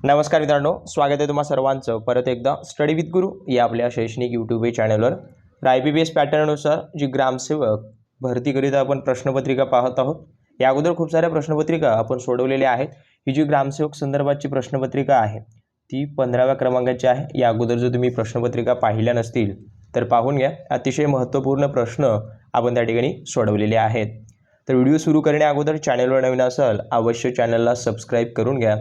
नमस्कार मित्रांनो, स्वागत आहे तुम्हा सर्वांचं परत एकदा स्टडी विथ गुरु या आपल्या शैक्षणिक यूट्यूब चॅनलवर. तर IBPS पॅटर्ननुसार जी ग्रामसेवक भरतीकरिता आपण प्रश्नपत्रिका पाहत आहोत. या अगोदर खूप साऱ्या प्रश्नपत्रिका आपण सोडवलेल्या आहेत. ही जी ग्रामसेवक संदर्भाची प्रश्नपत्रिका आहे ती 15व्या क्रमांकाची आहे. या अगोदर जर तुम्ही प्रश्नपत्रिका पाहिल्या नसतील तर पाहून घ्या. अतिशय महत्त्वपूर्ण प्रश्न आपण त्या ठिकाणी सोडवलेले आहेत. तर व्हिडिओ सुरू करण्या अगोदर चॅनलवर नवीन असाल अवश्य चॅनलला सबस्क्राईब करून घ्या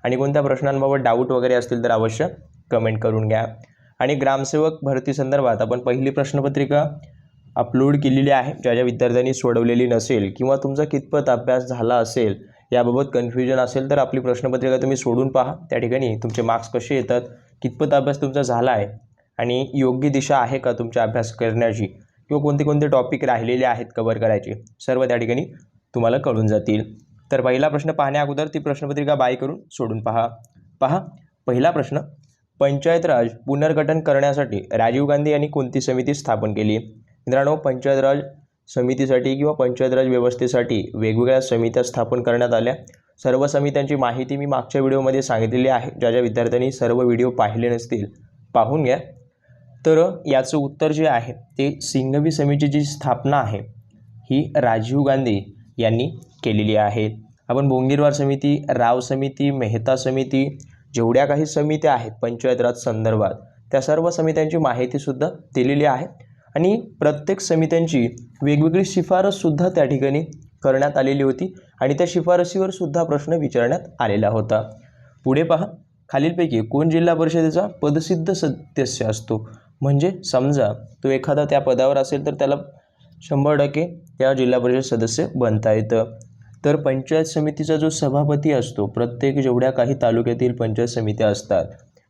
आणि कोणत्या प्रश्नांबाबत डाऊट वगैरे असतील तर अवश्य कमेंट करून घ्या. आणि ग्रामसेवक भरती संदर्भात आपण पहिली प्रश्नपत्रिका अपलोड केलेली आहे. ज्या विद्यार्थ्यांनी सोडवलेली नसेल किंवा तुमचा कितपत अभ्यास झाला असेल याबाबत कन्फ्युजन असेल तर आपली प्रश्नपत्रिका तुम्ही सोडून पहा. त्या ठिकाणी तुमचे मार्क्स कसे येतात, कितपत अभ्यास तुमचा झाला आहे आणि योग्य दिशा आहे का तुमचा अभ्यास करण्याची, किंवा कोणते कोणते टॉपिक राहिलेले आहेत कव्हर करायचे, सर्व त्या ठिकाणी तुम्हाला कळून जातील. तर पहिला प्रश्न पाहण्या अगोदर ती प्रश्नपत्रिका बाय करून सोडून पहा. पहिला प्रश्न, पंचायत राज पुनर्गठन करण्यासाठी राजीव गांधी यांनी कोणती समिती स्थापन केली? मित्रांनो, पंचायत राज समितीसाठी किंवा पंचायत राज व्यवस्थेसाठी वेगवेगळ्या समित्या स्थापन करण्यात आल्या. सर्व समित्यांची माहिती मी मागच्या व्हिडिओमध्ये सांगितलेली आहे. ज्या विद्यार्थ्यांनी सर्व व्हिडिओ पाहिले नसतील पाहून घ्या. तर याचं उत्तर जे आहे ते सिंघवी समितीची जी स्थापना आहे ही राजीव गांधी यांनी केलेली आहे. आपण बोंगीरवार समिती, राव समिती, मेहता समिती, जेवढ्या काही समित्या आहेत पंचायत राज संदर्भात त्या सर्व समित्यांची माहितीसुद्धा दिलेली आहे आणि प्रत्येक समित्यांची वेगवेगळी शिफारससुद्धा त्या ठिकाणी करण्यात आलेली होती आणि त्या शिफारसीवर सुद्धा प्रश्न विचारण्यात आलेला होता. पुढे पहा, खालीलपैकी कोण जिल्हा परिषदेचा पदसिद्ध सदस्य असतो? म्हणजे समजा तो एखादा त्या पदावर असेल तर त्याला 100% त्या जिल्हा परिषद सदस्य बनता येतं. तर पंचायत समितीचा जो सभापती असतो, प्रत्येक जेवढ्या काही तालुक्यातील पंचायत समित्या असतात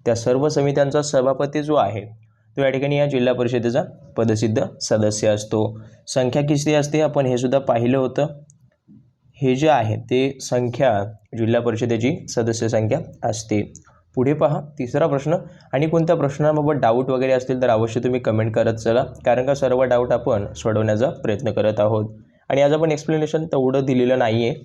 त्या सर्व समित्यांचा सभापती जो आहे तो या ठिकाणी या जिल्हा परिषदेचा पदसिद्ध सदस्य असतो. संख्या किती असते आपण हे सुद्धा पाहिलं होतं. हे जे आहे ते संख्या जिल्हा परिषदेची सदस्य संख्या असते. पुढे पहा, तिसरा प्रश्न, आणि कोणत्या प्रश्नांबाबत डाऊट वगैरे असतील तर अवश्य तुम्ही कमेंट करत चला, कारण का सर्व डाऊट आपण सोडवण्याचा प्रयत्न करत आहोत आणि आज आपण एक्सप्लेनेशन तेवढं दिलेलं नाही आहे.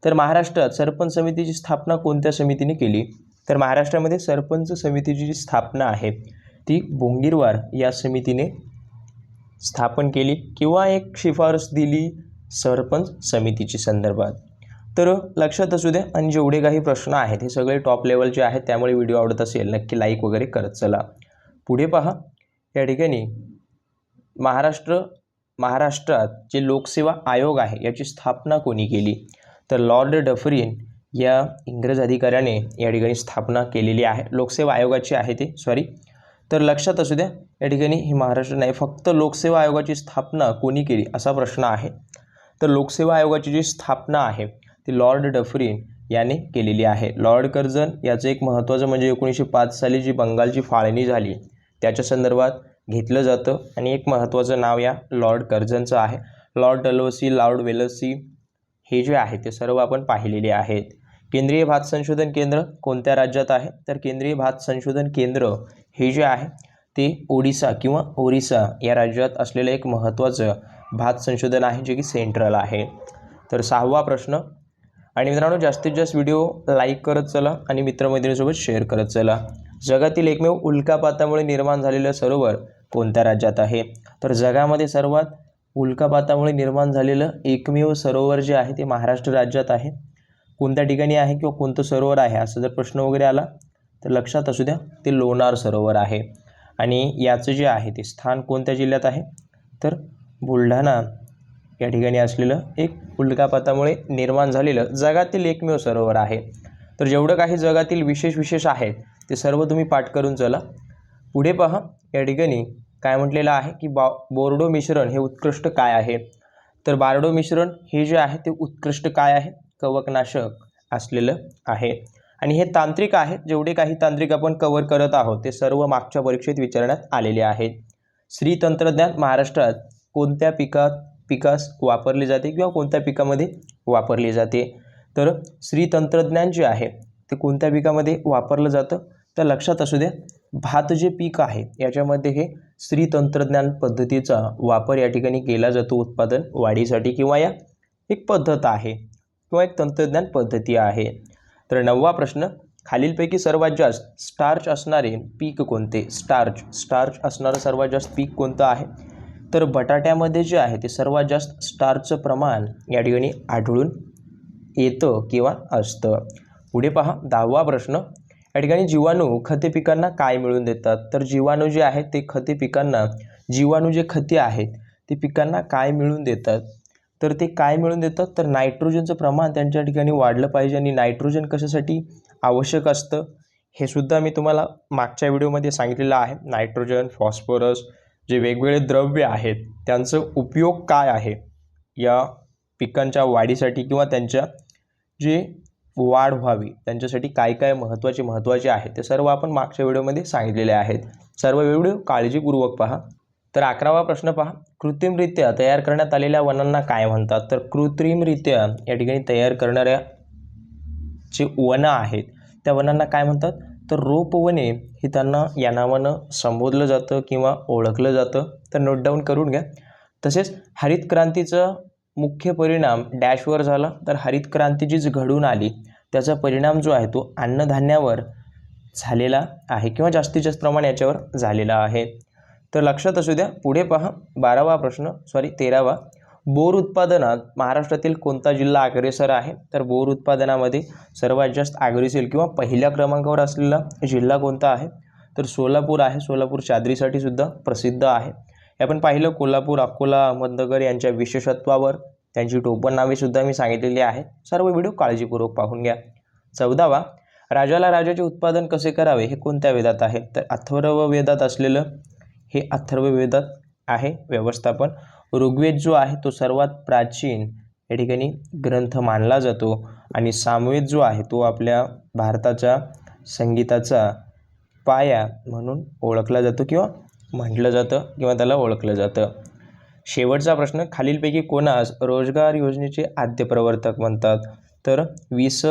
तर महाराष्ट्रात सरपंच समितीची स्थापना कोणत्या समितीने केली? तर महाराष्ट्रामध्ये सरपंच समितीची जी स्थापना आहे ती बोंगीरवार या समितीने स्थापन केली किंवा एक शिफारस दिली सरपंच समितीची संदर्भात. तर लक्षात असू द्या. आणि जेवढे काही प्रश्न आहेत हे सगळे टॉप लेवलचे आहेत, त्यामुळे व्हिडिओ आवडत असेल नक्की लाईक वगैरे करत चला. पुढे पहा, या ठिकाणी महाराष्ट्रात जे लोकसेवा आयोग आहे याची स्थापना कोणी केली? तर लॉर्ड डफरिन या इंग्रज अधिकाऱ्याने या ठिकाणी स्थापना केलेली आहे. लोकसेवा आयोगाची आहे ते, तर लक्षात असू द्या. या ठिकाणी ही महाराष्ट्र नाही, फक्त लोकसेवा आयोगाची स्थापना कोणी केली असा प्रश्न आहे. तर लोकसेवा आयोगाची जी स्थापना आहे ती लॉर्ड डफरिन याने केलेली आहे. लॉर्ड कर्झन याचं एक महत्त्वाचं म्हणजे 1905 साली जी बंगालची फाळणी झाली त्याच्या संदर्भात घेतलं जातं आणि एक महत्त्वाचं नाव या लॉर्ड कर्झनचं आहे. लॉर्ड डलहौसी, लॉर्ड वेलसी हे जे आहे ते सर्व आपण पाहिलेले आहेत. केंद्रीय भात संशोधन केंद्र कोणत्या राज्यात आहे? तर केंद्रीय भात संशोधन केंद्र हे जे आहे ते ओडिसा किंवा ओरिसा या राज्यात असलेलं एक महत्त्वाचं भात संशोधन आहे जे की सेंट्रल आहे. तर सहावा प्रश्न, आणि मित्रांनो जास्तीत जास्त व्हिडिओ लाईक करत चला आणि मित्रमैत्रिणींसोबत शेअर करत चला. जगातील एकमेव उल्कापातामुळे निर्माण झालेलं सरोवर कोणत्या राज्यात आहे? तर जगामध्ये सर्वात उल्कापातामुळे निर्माण झालेलं एकमेव सरोवर जे आहे ते महाराष्ट्र राज्यात आहे. कोणत्या ठिकाणी आहे किंवा कोणतं सरोवर आहे असं जर प्रश्न वगैरे आला तर लक्षात असू द्या ते लोणार सरोवर आहे. आणि याचं जे आहे ते स्थान कोणत्या जिल्ह्यात आहे? तर बुलढाणा या ठिकाणी असलेलं एक उल्कापातामुळे निर्माण झालेलं जगातील एकमेव सरोवर आहे. तर जेवढं काही जगातील विशेष आहे ते सर्व तुम्ही पाठ करून चला. पुढे पहा, या ठिकाणी काय म्हटलेलं आहे की बोर्डो मिश्रण हे उत्कृष्ट काय आहे? तर बार्डो मिश्रण हे जे आहे ते उत्कृष्ट काय आहे? कवकनाशक असलेलं आहे. आणि हे तांत्रिक आहे. जेवढे काही तांत्रिक आपण कव्हर करत आहोत ते सर्व मागच्या परीक्षेत विचारण्यात आलेले आहेत. श्री तंत्रज्ञान महाराष्ट्रात कोणत्या पिकास वापरले जाते किंवा कोणत्या पिकामध्ये वापरले जाते? तर श्री तंत्रज्ञान जे आहे ते कोणत्या पिकामध्ये वापरलं जातं? तर लक्षात असू द्या भात जे पीक आहे याच्यामध्ये हे श्री तंत्रज्ञान पद्धतीचा वापर या ठिकाणी केला जातो उत्पादन वाढीसाठी, किंवा या एक पद्धत आहे किंवा एक तंत्रज्ञान पद्धती आहे. तर नववा प्रश्न, खालीलपैकी सर्वात जास्त स्टार्च असणारे पीक कोणते? स्टार्च असणारं सर्वात जास्त पीक कोणतं आहे? तर बटाट्यामध्ये जे आहे ते सर्वात जास्त स्टार्चचं प्रमाण या ठिकाणी आढळून येतं किंवा असतं. पुढे पहा 10वा प्रश्न. या ठिकाणी जीवाणू खते पिकांना काय मिळवून देतात? तर जीवाणू जे आहेत ते खते पिकांना, जीवाणू जे खते आहेत ते पिकांना काय मिळवून देतात? तर ते काय मिळवून देतात? तर नायट्रोजनचं प्रमाण त्यांच्या ठिकाणी वाढलं पाहिजे. आणि नायट्रोजन कशासाठी आवश्यक असतं हे सुद्धा मी तुम्हाला मागच्या व्हिडिओमध्ये सांगितलेलं आहे. नायट्रोजन, फॉस्फरस जे वेगवेगळे द्रव्य आहेत त्यांचं उपयोग काय आहे या पिकांच्या वाढीसाठी किंवा त्यांच्या जे वाढ व्हावी त्यांच्यासाठी काय काय महत्त्वाचे आहे ते सर्व आपण मागच्या व्हिडिओमध्ये सांगितलेले आहेत. सर्व व्हिडिओ काळजीपूर्वक पहा. तर 11वा प्रश्न पहा. कृत्रिमरित्या तयार करण्यात आलेल्या वनांना काय म्हणतात? तर कृत्रिमरित्या या ठिकाणी तयार करणाऱ्या जे वनं आहेत त्या वनांना काय म्हणतात? तर रोपवने हे त्यांना या नावानं संबोधलं जातं किंवा ओळखलं जातं. तर नोट डाऊन करून घ्या. तसेच हरित क्रांतीचा मुख्य परिणाम डॅशवर झाला. तर हरित क्रांती जी घडून आली त्याचा परिणाम जो आहे तो अन्नधान्यावर झालेला आहे किंवा जास्तीत जास्त प्रमाण याच्यावर झालेला आहे. तर लक्षात असू द्या. पुढे पहा 13वा. बोर उत्पादनात महाराष्ट्रातील कोणता जिल्हा अग्रेसर आहे? तर बोर उत्पादनामध्ये सर्वात जास्त अग्रेसर किंवा पहिल्या क्रमांकावर असलेला जिल्हा कोणता आहे? तर सोलापूर आहे. सोलापूर चादरीसाठी सुद्धा प्रसिद्ध आहे. आपण पाहिलं कोल्हापूर, अकोला, अहमदनगर यांच्या विशेषत्वावर त्यांची टोपण नावे सुद्धा मी सांगितलेली आहेत. सर्व व्हिडिओ काळजीपूर्वक पाहून घ्या. 14वा. राजाला राजाचे उत्पादन कसे करावे हे कोणत्या वेदात आहे? तर अथर्ववेदात असलेलं हे अथर्ववेदात आहे व्यवस्थापन. ऋग्वेद जो आहे तो सर्वात प्राचीन या ठिकाणी ग्रंथ मानला जातो. आणि सामवेद जो आहे तो आपल्या भारताच्या संगीताचा पाया म्हणून ओळखला जातो किंवा म्हटलं जातं किंवा त्याला ओळखलं जातं. शेवटचा प्रश्न. खालीलपैकी कोणास रोजगार योजनेचे आद्य प्रवर्तक म्हणतात? तर वि. स.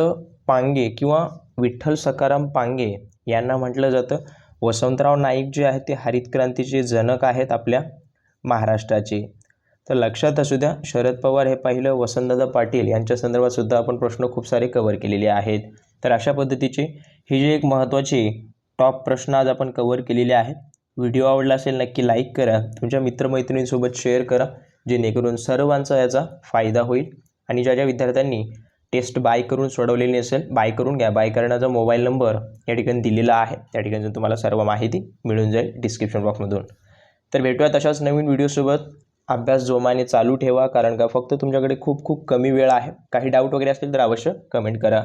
पांगे किंवा विठ्ठल सखाराम पांगे यांना म्हटलं जातं. वसंतराव नाईक जे आहेत ते हरित क्रांतीचे जनक आहेत आपल्या महाराष्ट्राचे. तर लक्षात असू द्या. शरद पवार हे पाहिलं, वसंतदादा पाटील यांच्या संदर्भात सुद्धा आपण प्रश्न खूप सारे कव्हर केलेले आहेत. तर अशा पद्धतीचे हे जे एक महत्त्वाचे टॉप प्रश्न आज आपण कव्हर केलेले आहेत. व्हिडिओ आवडला असेल नक्की लाईक करा, तुमच्या मित्रमैत्रिणींसोबत शेअर करा, जेणेकरून सर्वांचा याचा फायदा होईल. आणि ज्या ज्या विद्यार्थ्यांनी टेस्ट बाय करून सोडवलेली असेल बाय करून घ्या. बाय करण्याचा मोबाईल नंबर या ठिकाणी दिलेला आहे. त्या ठिकाणी तुम्हाला सर्व माहिती मिळून जाईल डिस्क्रिप्शन बॉक्समधून. तर भेटूया तशाच नवीन व्हिडिओसोबत. अभ्यास जोमाने चालू ठेवा, कारण का फक्त तुमच्याकडे खूप कमी वेळ आहे. काही डाऊट वगैरे असतील तर अवश्य कमेंट करा.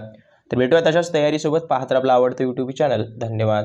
तर भेटूया तशाच तयारीसोबत. पाहत आपला आवडतं यूट्यूब चॅनल. धन्यवाद.